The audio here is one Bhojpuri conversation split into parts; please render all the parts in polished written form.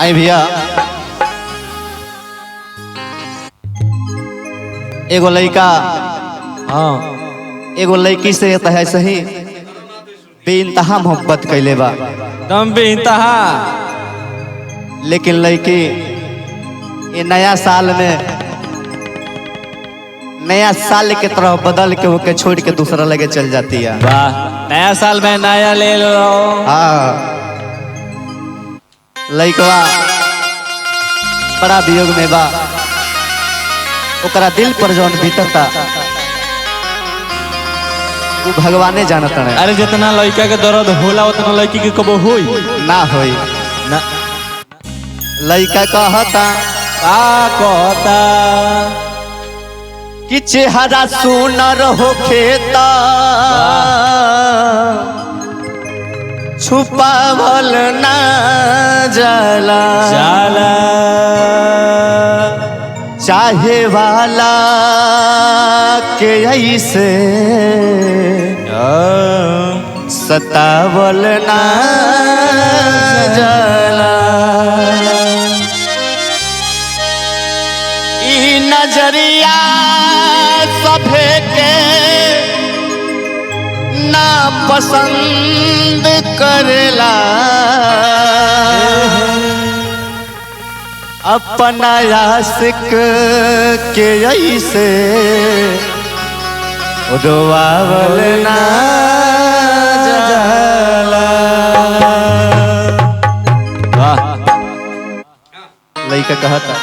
आई भैया एगो लड़का हाँ एगो लड़की से है सही बेइंतहा मोहब्बत कैले बा, दम बेइंतहा। लेकिन लड़की ये नया साल में नया साल के तरह बदल के होके छोड़ के दूसरा लगे चल जाती है। वाह, नया साल में नया ले लो। हाँ लड़कवा बड़ा वियोग में बा, ओकरा दिल पर जौन बीतता वो भगवाने जानता है। अरे जितना लड़का के दर्द होला उतना लड़की के कबो होई ना होई ना। लड़का कहता कहता कि चेहरा सुनर होखेता छुपावल ना जाला जाला चाहे वाला के ऐसे सतावल ना जाला। ई नजरिया सभे के ना पसंद करेला, अपना आशिक के ऐसे रोवावल ना जाला। वाह, लड़का कहता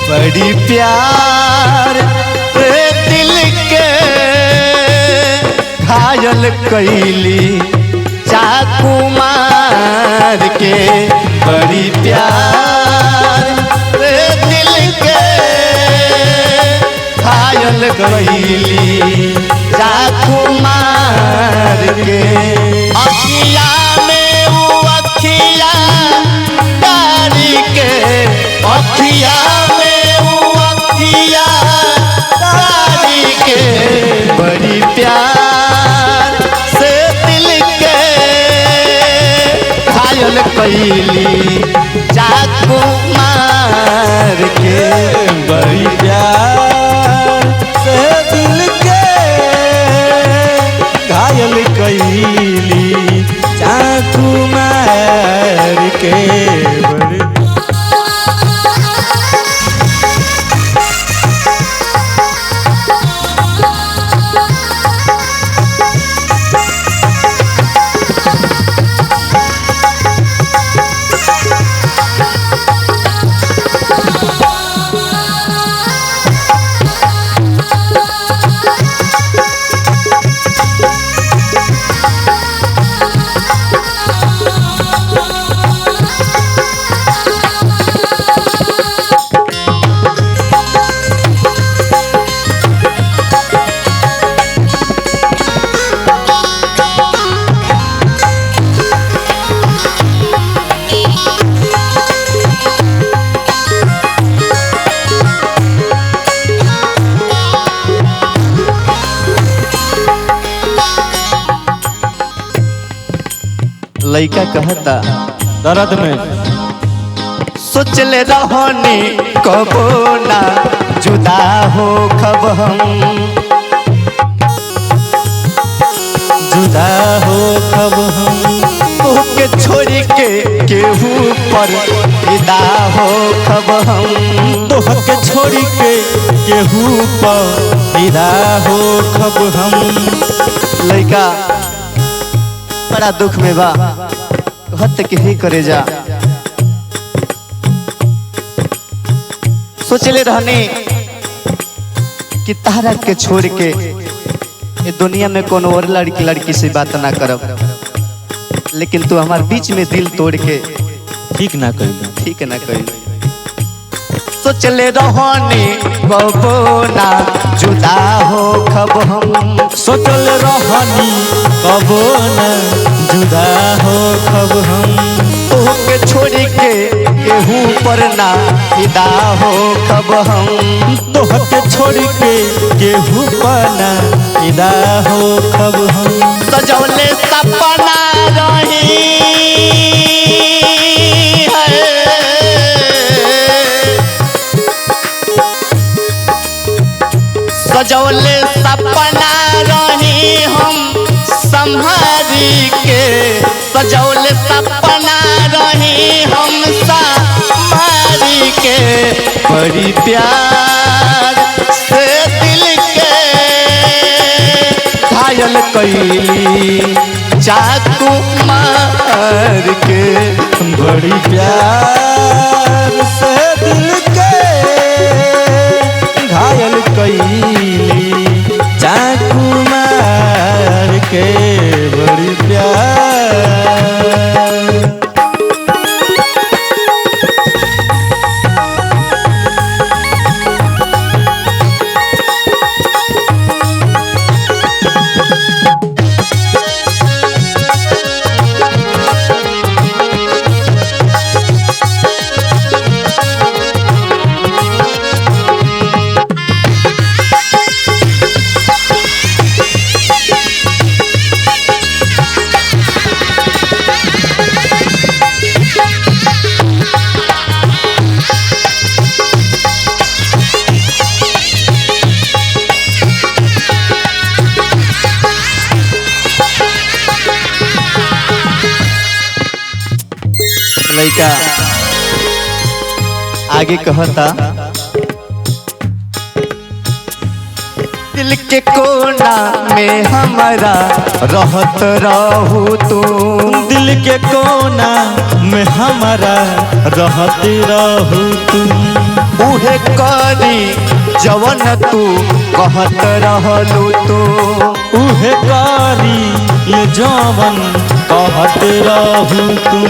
बड़ी प्यार दिल के घायल कैली चाकू मार के, बड़ी प्यार दिल के घायल कैली चाकू मार के। अखिया में वो अखिया डारी के, अखिया बड़ी प्यार से दिल के घायल कैली चाकू मार के, बड़ी प्यार से दिल के घायल कैली चाकू मार के। बड़ी लड़का कहता दर्द में सोचले रहनी कबो ना जुदा हो खब हम, जुदा हो कब हम तोहके छोड़ी के केहू पर विदा हो खब हम, तोहके छोड़ी के केहू पर विदा हो खब हम। लड़का बड़ा दुख में बा, कहत के ही करे जा सोचले रहनी कि तारा के छोड़ के ये दुनिया में कोनो और लड़की से बात ना करब, लेकिन तू हमारे बीच में दिल तोड़ के ठीक ना कइल। ठीक ना कही। सोचले रहनी कबो ना जुदा हो खब हम, सोचल रहनी कबो न जुदा हो खब हम, तोहके छोड़ के केहू पर ना फिदा हो खब हम, तोहके छोड़ के केहू पर न फिदा हो खब हम। सजौले सपना रही सजौले सपना रही हम संभारी के, सजौले सपना रही हम संभारी के, बड़ी प्यार से दिल के घायल कैली चाकू मार के, बड़ी प्यार से दिल के घायल कैली चाकू मार के, बड़ी प्यार। लड़का आगे कहता, दिल के कोना में हमारा रहत रहू तू, दिल के कोना में हमारा रहत रहू तू, उहे करी जवन तू कहत रहलू तू, उहे करी ये जवन कहत रहू तू।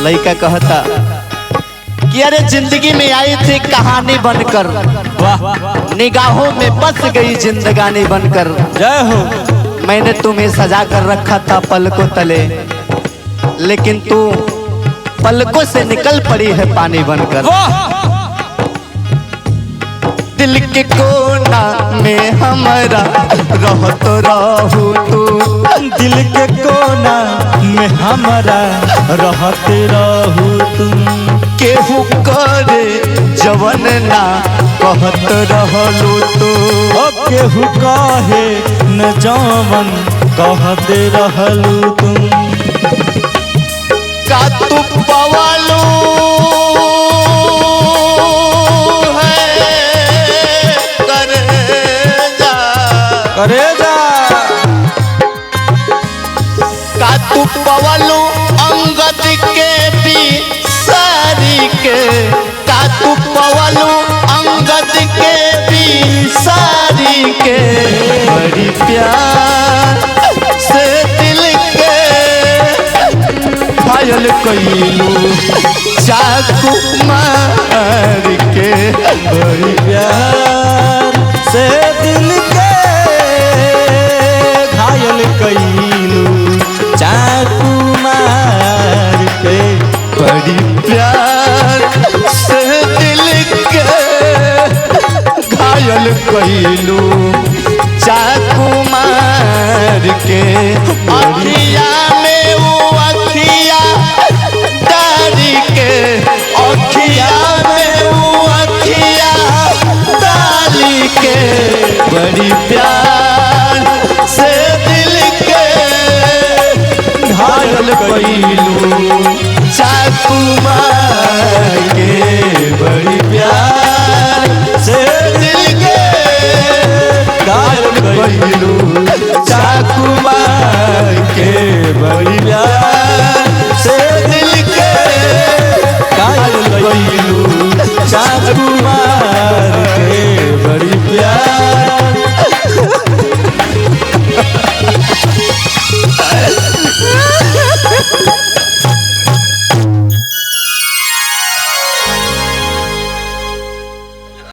लड़का कहता कि अरे जिंदगी में आई थी कहानी बनकर, वाह निगाहों में बस गई जिंदगानी बनकर, जय हो। मैंने तुम्हें सजा कर रखा था पलकों तले, लेकिन तू पलकों से निकल पड़ी है पानी बनकर। दिल के कोना में हमारा रहत रहू तू, दिल के कोना में हमारा रहत रहू तुम, केहू करे जवन ना कहत रहलू तू, केहू कहे न जवन कहत रहलू तुम, का तू पवलू करे जा, का तू पवलू अंगद के भी सारी के, का तू पवलू अंगद के भी सारी के, बड़ी प्यार से दिल के घायल कैलू चाकू मार के, बड़ी प्यार से दिल के घायल कैलू चाकू मार के, बड़ी प्यार से दिल के घायल कैलू चाकू मार के, अखिया में वो अखिया डारी के, अखिया में वो अखिया डाली के, बड़ी प्यार से दिल के घायल कैलू चाकू मार